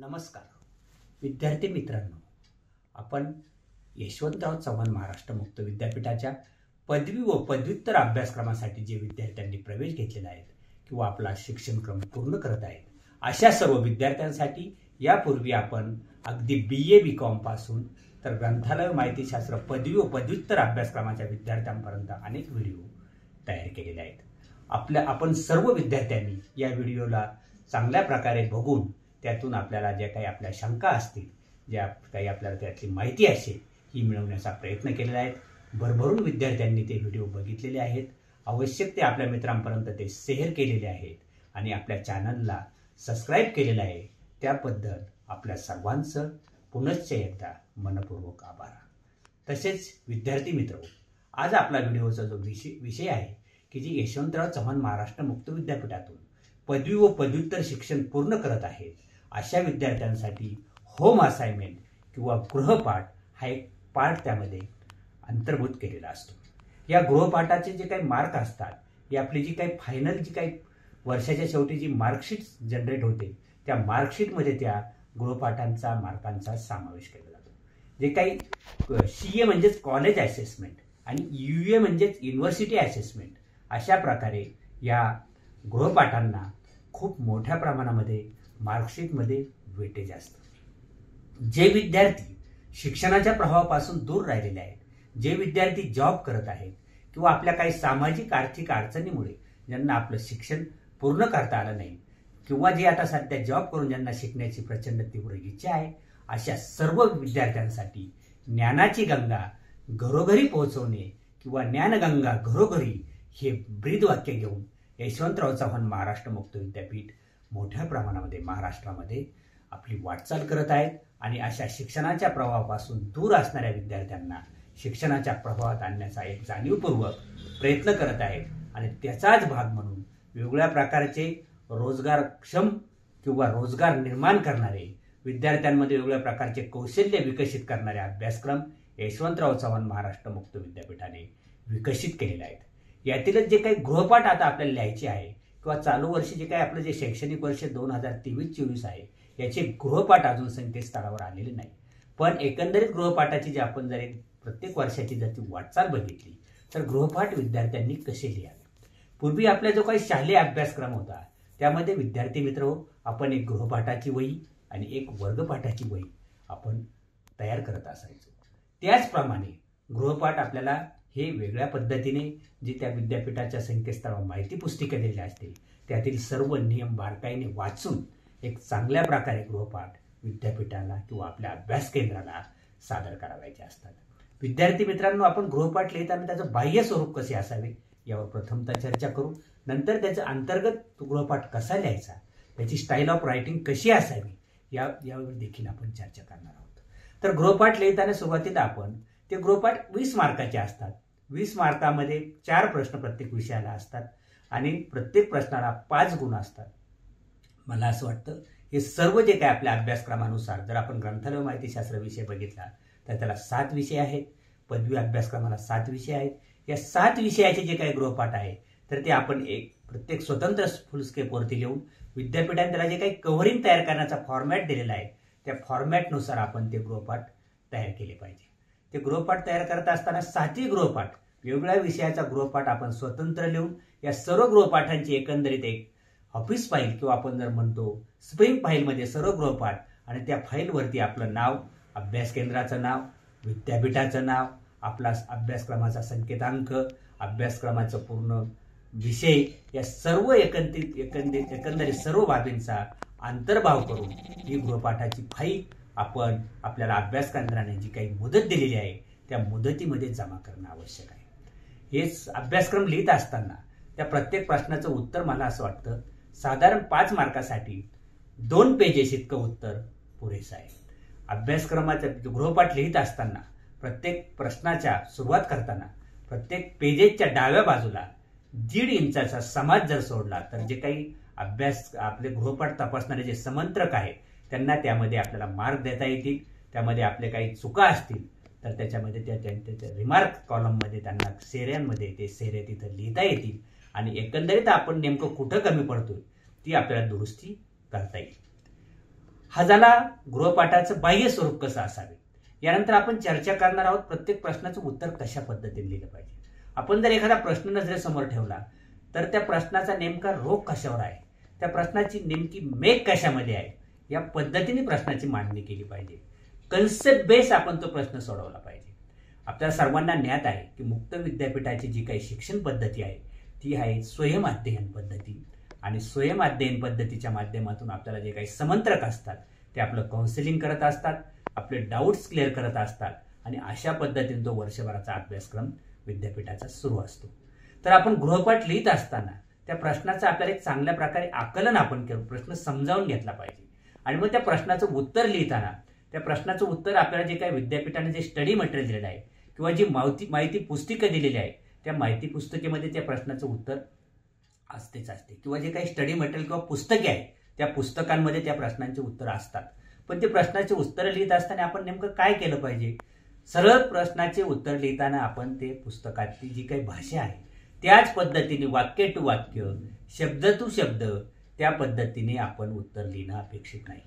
नमस्कार विद्यार्थी मित्रांनो, आपण यशवंतराव चव्हाण महाराष्ट्र मुक्त विद्यापीठाच्या पदवी व पदव्युत्तर अभ्यासक्रमासाठी जे विद्यार्थ्यांनी प्रवेश घेतलेला आहे किंवा आपला शिक्षणक्रम पूर्ण करत आहेत अशा सर्व विद्यार्थ्यांसाठी यापूर्वी आपण अगदी BA BCom पासून तर ग्रंथालय माहितीशास्त्र पदवी व पदव्युत्तर अभ्यासक्रमाच्या विद्यार्थ्यांपर्यंत अनेक व्हिडिओ तयार केलेले आहेत। आपण सर्व विद्यार्थ्यांनी या व्हिडिओला चांगल्या प्रकारे बघून त्यातून आपल्याला जे काही आपल्या शंका असतील, ज्या काही आपल्याला त्यातली माहिती असेल ही मिळवण्याचा प्रयत्न केलेला आहे। भरभरून विद्यार्थ्यांनी ते व्हिडिओ बघितलेले आहेत। आवश्यक ते आपल्या मित्रांपर्यंत ते शेअर केलेले आहेत आणि आपल्या चॅनलला सबस्क्राइब केलेलं आहे। त्याबद्दल आपल्या सर्वांचं पुनश्च एकदा मनपूर्वक आभार। तसेच विद्यार्थी मित्र, आज आपला व्हिडिओचा जो विषय आहे की जे यशवंतराव चव्हाण महाराष्ट्र मुक्त विद्यापीठातून पदवी व पदव्युत्तर शिक्षण पूर्ण करत आहेत अशा विद्यार्थ्यांसाठी होम असाइनमेंट किंवा गृहपाठ हा एक पाठ त्यामध्ये अंतर्भूत केलेला असतो। या गृहपाठाचे जे काही मार्क असतात, ही आपली जी काही फायनल जी काही वर्षाच्या शेवटी जी मार्कशीट जनरेट होते त्या मार्कशीटमध्ये त्या गृहपाठांचा मार्कांचा समावेश केला जातो। जे काही CA म्हणजेच कॉलेज असेसमेंट आणि UA म्हणजेच युनिव्हर्सिटी असेसमेंट, अशा प्रकारे या गृहपाठांना खूप मोठ्या प्रमाणामध्ये मार्कशीटमध्ये वेटेज असतं। जे विद्यार्थी शिक्षणाच्या प्रवाहापासून दूर राहिलेले आहेत, जे विद्यार्थी जॉब करत आहेत किंवा आपल्या काही सामाजिक आर्थिक अडचणीमुळे ज्यांना आपलं शिक्षण पूर्ण करता आलं नाही किंवा जे आता सध्या जॉब करून ज्यांना शिकण्याची प्रचंड तीव्र इच्छा आहे, अशा सर्व विद्यार्थ्यांसाठी ज्ञानाची गंगा घरोघरी पोहोचवणे किंवा ज्ञानगंगा घरोघरी हे ब्रीदवाक्य घेऊन यशवंतराव चव्हाण महाराष्ट्र मुक्त विद्यापीठ मोठ्या प्रमाणामध्ये महाराष्ट्रामध्ये आपली वाटचाल करत आहेत आणि अशा शिक्षणाच्या प्रवाहापासून दूर असणाऱ्या विद्यार्थ्यांना शिक्षणाच्या प्रवाहात आणण्याचा एक जाणीवपूर्वक प्रयत्न करत आहेत आणि त्याचाच भाग म्हणून वेगवेगळ्या प्रकारचे रोजगारक्षम किंवा रोजगार निर्माण करणारे, विद्यार्थ्यांमध्ये वेगवेगळ्या प्रकारचे कौशल्य विकसित करणारे अभ्यासक्रम यशवंतराव चव्हाण महाराष्ट्र मुक्त विद्यापीठाने विकसित केलेले आहेत। यातीलच जे काही गृहपाठ आता आपल्याला लिहायचे आहे किंवा चालू वर्षी जे काही आपलं जे शैक्षणिक वर्ष 2023-24 आहे याचे गृहपाठ अजून संकेतस्थळावर आलेले नाही, पण एकंदरीत गृहपाठाची जी आपण जर प्रत्येक वर्षाची जर ती वाटचाल बघितली तर गृहपाठ विद्यार्थ्यांनी कसे लिहावे। पूर्वी आपला जो काही शालेय अभ्यासक्रम होता त्यामध्ये विद्यार्थी मित्र आपण एक गृहपाठाची वही आणि एक वर्गपाठाची वही आपण तयार करत असायचो। त्याचप्रमाणे गृहपाठ आपल्याला हे वेगळ्या पद्धतीने जे त्या विद्यापीठाच्या संकेतस्थळावर माहिती पुस्तिका दिलेली असते त्यातील सर्व नियम बारकाईने वाचून एक चांगल्या प्रकारे गृहपाठ विद्यापीठाला किंवा आपल्या अभ्यास केंद्राला सादर करावायचे असतात। विद्यार्थी मित्रांनो, आपण गृहपाठ लिहिताना त्याचं बाह्य स्वरूप कसे असावे यावर प्रथमतः चर्चा करू। नंतर त्याचा अंतर्गत गृहपाठ कसा लिहायचा, त्याची स्टाईल ऑफ रायटिंग कशी असावी यावर देखील आपण चर्चा करणार आहोत। तर गृहपाठ लिहिताना सुरुवातीला आपण ते गृहपाठ 20 मार्काचे असतात। 20 मार्कामध्ये 4 प्रश्न प्रत्येक विषयाला असतात आणि प्रत्येक प्रश्नाला 5 गुण असतात। मला असं वाटतं हे सर्व जे काय आपल्या अभ्यासक्रमानुसार जर आपण ग्रंथालय माहितीशास्त्र विषय बघितला तर त्याला 7 विषय आहेत, पदवी अभ्यासक्रमाला 7 विषय आहेत। या 7 विषयाचे जे काही गृहपाठ आहे तर ते आपण एक प्रत्येक स्वतंत्र फुलस्केपवरती लिहून विद्यापीठाने त्याला जे काही कव्हरिंग तयार करण्याचा फॉर्मॅट दिलेला आहे त्या फॉर्मॅटनुसार आपण ते गृहपाठ तयार केले पाहिजे। ते गृहपाठ तयार करत असताना 7ही गृहपाठ वेगवेगळ्या विषयाचा गृहपाठ आपण स्वतंत्र लिहून या सर्व गृहपाठांची एकंदरीत एक ऑफिस फाईल किंवा आपण जर म्हणतो स्प्रिंग फाईलमध्ये सर्व गृहपाठ आणि त्या फाईलवरती आपलं नाव, अभ्यास केंद्राचं नाव, विद्यापीठाचं नाव, आपला अभ्यासक्रमाचा संकेतांक, अभ्यासक्रमाचं पूर्ण विषय या सर्व एकंदरीत सर्व बाबींचा अंतर्भाव करून ही गृहपाठाची फाईल आपण आपल्याला अभ्यास केंद्राने जी काही मुदत दिलेली आहे त्या मुदतीमध्ये जमा करणं आवश्यक आहे। हेच अभ्यासक्रम लिहित असताना त्या प्रत्येक प्रश्नाचं उत्तर मला असं वाटतं साधारण 5 मार्कासाठी 2 पेजेस इतकं उत्तर पुरेसं आहे। अभ्यासक्रमाचा गृहपाठ लिहित असताना प्रत्येक प्रश्नाच्या सुरुवात करताना प्रत्येक पेजेसच्या डाव्या बाजूला 1.5 इंचाचा समाज जर सोडला तर जे काही अभ्यास आपले गृहपाठ तपासणारे जे समंत्रक आहेत त्यांना त्यामध्ये आपल्याला मार्क देता येतील। त्यामध्ये आपले काही चुका असतील तर त्याच्यामध्ये त्या रिमार्क कॉलममध्ये त्यांना सेऱ्यांमध्ये ते सेरे तिथं लिहिता येतील आणि एकंदरीत आपण नेमकं कुठं कमी पडतोय ती आपल्याला दुरुस्ती करता येईल। हा झाला गृहपाठाचं बाह्य स्वरूप कसं असावे. यानंतर आपण चर्चा करणार आहोत प्रत्येक प्रश्नाचं उत्तर कशा पद्धतीने लिहिलं पाहिजे. आपण जर एखादा प्रश्न नजरेसमोर ठेवला तर त्या प्रश्नाचा नेमका रोख कशावर आहे, त्या प्रश्नाची नेमकी मेघ कशामध्ये आहे, या पद्धतीने प्रश्नाची मांडणी केली पाहिजे. कन्सेप्ट बेस आपण तो प्रश्न सोडवला पाहिजे. आपल्याला सर्वांना ज्ञात आहे की मुक्त विद्यापीठाची जी काही शिक्षण पद्धती आहे ती आहे स्वयंअध्ययन पद्धती. आणि स्वयंअध्ययन पद्धतीच्या माध्यमातून आपल्याला जे काही समंत्रक असतात ते आपलं काउन्सिलिंग करत असतात, आपले डाऊट्स क्लिअर करत असतात आणि अशा पद्धतीने तो वर्षभराचा अभ्यासक्रम विद्यापीठाचा सुरू असतो. तर आपण गृहपाठ लिहित असताना त्या प्रश्नाचं आपल्याला एक चांगल्या प्रकारे आकलन आपण करून प्रश्न समजावून घेतला पाहिजे. आणि मग त्या प्रश्नाचं उत्तर लिहिताना त्या प्रश्नाचं उत्तर आपल्याला जे काही विद्यापीठाने जे स्टडी मटेरियल दिलेलं आहे किंवा जी माहिती पुस्तिका दिलेली आहे त्या माहिती पुस्तिकेमध्ये त्या प्रश्नाचं उत्तर असतेच असते, किंवा जे काही स्टडी मटेरियल किंवा पुस्तके आहे त्या पुस्तकांमध्ये त्या प्रश्नांची उत्तर असतात. पण ते प्रश्नाचे उत्तर लिहित असताना आपण नेमकं काय केलं पाहिजे. सरळ प्रश्नाचे उत्तर लिहिताना आपण ते पुस्तकातली जी काही भाषा आहे त्याच पद्धतीने वाक्य टू वाक्य, शब्द टू शब्द त्या पद्धतीने आपण उत्तर लिहिणं अपेक्षित नाही.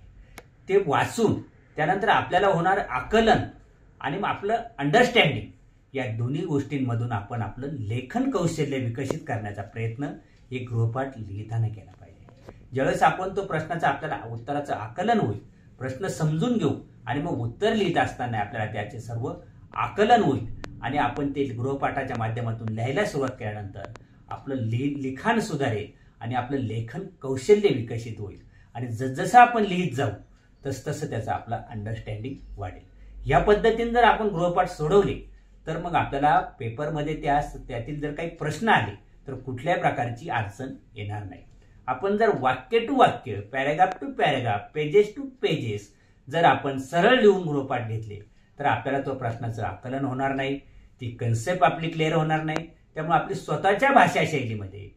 ते वाचून त्यानंतर आपल्याला होणार आकलन आणि आपलं अंडरस्टँडिंग या दोन्ही गोष्टींमधून आपण आपलं लेखन कौशल्य विकसित करण्याचा प्रयत्न हे गृहपाठ लिहिताना केला पाहिजे. ज्यावेळेस आपण तो प्रश्नाचा आपल्याला उत्तराचं आकलन होईल, प्रश्न समजून घेऊ आणि मग उत्तर लिहित असताना आपल्याला त्याचे सर्व आकलन होईल आणि आपण ते गृहपाठाच्या माध्यमातून लिहायला सुरुवात केल्यानंतर आपलं लिखाण सुधारेल आणि आपलं लेखन कौशल्य विकसित होईल. आणि जसजसं आपण लिहित जाऊ तसतसं त्याचं आपलं अंडरस्टँडिंग वाढेल. या पद्धतीने जर आपण गृहपाठ सोडवले तर मग आपल्याला पेपरमध्ये त्यातील जर काही प्रश्न आले तर कुठल्याही प्रकारची अडचण येणार नाही. आपण जर वाक्य टू वाक्य, paragraph to paragraph, pages to pages जर आपण सरळ लिहून गृहपाठ घेतले तर आपल्याला तो प्रश्नाचं आकलन होणार नाही, ती कन्सेप्ट आपली क्लिअर होणार नाही. त्यामुळे आपली स्वतःच्या भाषा शैलीमध्ये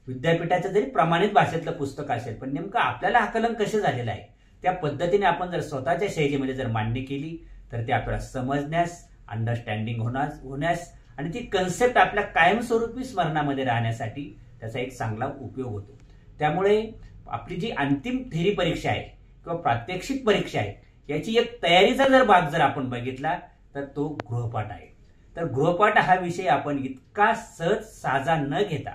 विद्यापीठाचं जरी प्रमाणित भाषेतलं पुस्तक असेल पण नेमकं आपल्याला आकलन कसं झालेलं आहे त्या पद्धतीने आपण जर स्वतःच्या शैलीमध्ये जर मांडणी केली तर ते आपल्याला समजण्यास, अंडरस्टँडिंग होण्यास आणि ती कन्सेप्ट आपल्या कायमस्वरूपी स्मरणामध्ये राहण्यासाठी त्याचा एक चांगला उपयोग होतो. त्यामुळे आपली जी अंतिम थेरी परीक्षा आहे किंवा प्रात्यक्षिक परीक्षा आहे याची एक तयारीचा जर भाग जर आपण बघितला तर तो गृहपाठ आहे. तर गृहपाठ हा विषय आपण इतका सहज साजा न घेता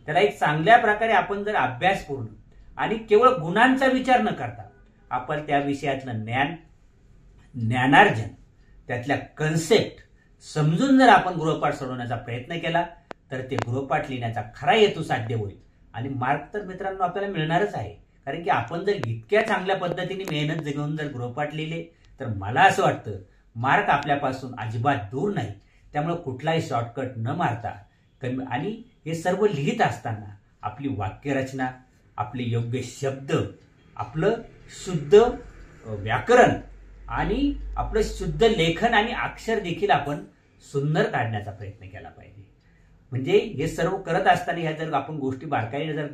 त्याला एक चांगल्या प्रकारे आपण जर अभ्यासपूर्ण आणि केवळ गुणांचा विचार न करता आपण त्या विषयातलं ज्ञानार्जन, त्यातल्या कन्सेप्ट समजून जर आपण गृहपाठ सोडवण्याचा प्रयत्न केला तर ते गृहपाठ लिहिण्याचा खरा हेतू साध्य होईल. आणि मार्क तर मित्रांनो आपल्याला मिळणारच आहे. कारण की आपण जर इतक्या चांगल्या पद्धतीने मेहनत घेऊन जर गृहपाठ लिहिले तर मला असं वाटतं मार्क आपल्यापासून अजिबात दूर नाही. त्यामुळे कुठलाही शॉर्टकट न मारता आणि हे सर्व लिहित असताना आपली वाक्यरचना, आपले योग्य शब्द, आपलं शुद्ध व्याकरण आणि आपलं शुद्ध लेखन आणि अक्षर देखील आपण सुंदर काढण्याचा प्रयत्न केला पाहिजे. म्हणजे हे सर्व करत असताना ह्या जर आपण गोष्टी बारकाईने जर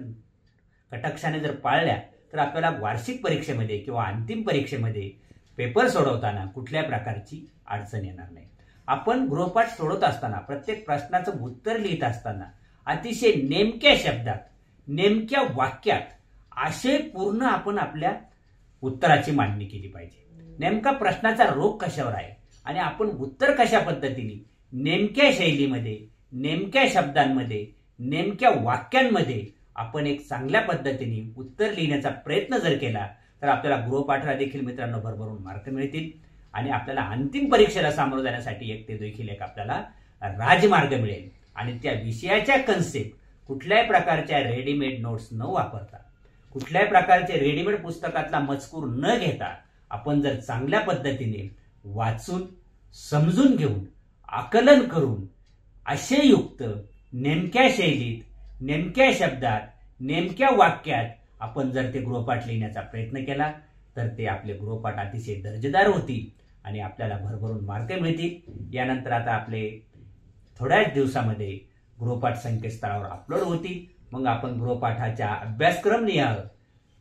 कटाक्षाने जर पाळल्या तर आपल्याला वार्षिक परीक्षेमध्ये किंवा अंतिम परीक्षेमध्ये पेपर सोडवताना कुठल्याही प्रकारची अडचण येणार नाही. आपण गृहपाठ सोडवत असताना प्रत्येक प्रश्नाचं उत्तर लिहित असताना अतिशय नेमक्या शब्दात, नेमक्या वाक्यात आशयपूर्ण आपण आपल्या उत्तराची मांडणी केली पाहिजे. नेमका प्रश्नाचा रोख कशावर आहे आणि आपण उत्तर कशा पद्धतीने नेमक्या शैलीमध्ये, नेमक्या शब्दांमध्ये, नेमक्या वाक्यांमध्ये आपण एक चांगल्या पद्धतीने उत्तर लिहिण्याचा प्रयत्न जर केला तर आपल्याला गृहपाठाला देखील मित्रांनो भरभरून मार्क मिळतील आणि आपल्याला अंतिम परीक्षेला सामोरं जाण्यासाठी एक ते देखील एक आपल्याला राजमार्ग मिळेल. आणि त्या विषयाच्या कन्सेप्ट कुठल्याही प्रकारच्या रेडीमेड नोट्स न वापरता, कुठल्याही प्रकारचे रेडीमेड पुस्तकातला मजकूर न घेता आपण जर चांगल्या पद्धतीने वाचून, समजून घेऊन, आकलन करून आशययुक्त नेमक्या शैलीत, नेमक्या शब्दात, नेमक्या वाक्यात आपण जर ते गृहपाठ लिहिण्याचा प्रयत्न केला तर ते आपले गृहपाठ अतिशय दर्जेदार होतील आणि आपल्याला भरभरून मार्क मिळतील. यानंतर आता आपले थोड्याच दिवसामध्ये गृहपाठ संकेतस्थळावर अपलोड होतील. मग आपण गृहपाठाच्या अभ्यासक्रम लिहावं,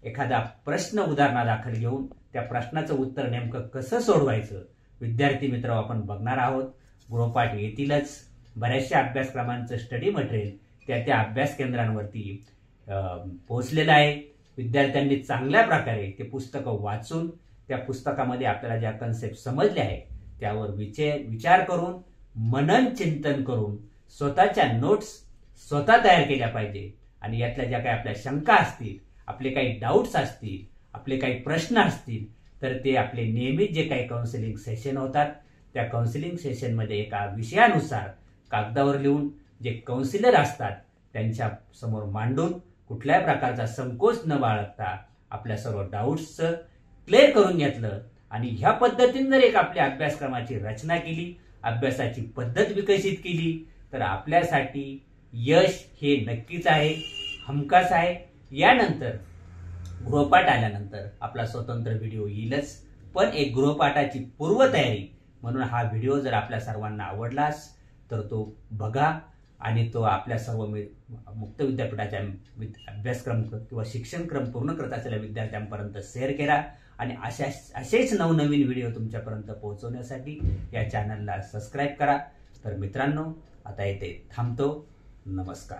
एखादा प्रश्न उदाहरणादाखल घेऊन त्या प्रश्नाचं उत्तर नेमकं कसं सोडवायचं विद्यार्थी मित्र आपण बघणार आहोत. गृहपाठ येतीलच. बऱ्याचशा अभ्यासक्रमांचं स्टडी मटेरियल त्या अभ्यास केंद्रांवरती पोहोचलेलं आहे. विद्यार्थ्यांनी चांगल्या प्रकारे ते पुस्तकं वाचून त्या पुस्तकामध्ये आपल्याला ज्या कन्सेप्ट समजल्या आहेत त्यावर विचार करून मनन चिंतन करून स्वतःच्या नोट्स स्वतः तयार केल्या पाहिजे आणि यातल्या ज्या काही आपल्या शंका असतील, आपले काही डाऊट्स असतील, आपले काही प्रश्न असतील तर ते आपले नियमित जे काही काउन्सिलिंग सेशन होतात त्या काउन्सिलिंग सेशनमध्ये एका विषयानुसार कागदावर लिहून जे काउन्सिलर असतात त्यांच्या समोर मांडून कुठल्याही प्रकारचा संकोच न बाळगता आपल्या सर्व डाऊट्सचं क्लिअर करून घेतलं आणि ह्या पद्धतीने जर एक आपल्या अभ्यासक्रमाची रचना केली, अभ्यासाची पद्धत विकसित केली तर आपल्यासाठी यश हे नक्कीच आहे, हमखास आहे. यानंतर गृहपाठ आल्यानंतर आपला स्वतंत्र व्हिडिओ येईलच, पण एक गृहपाठाची पूर्वतयारी म्हणून हा व्हिडिओ जर आपल्या सर्वांना आवडलास तर तो बघा आणि तो आपल्या सर्व मुक्त विद्यापीठाच्या अभ्यासक्रम किंवा शिक्षणक्रम पूर्ण करत असलेल्या विद्यार्थ्यांपर्यंत शेअर करा आणि असेच नवनवीन व्हिडिओ तुमच्यापर्यंत पोहोचवण्यासाठी या चॅनलला सबस्क्राईब करा. तर मित्रांनो, आता इथे थांबतो. नमस्कार.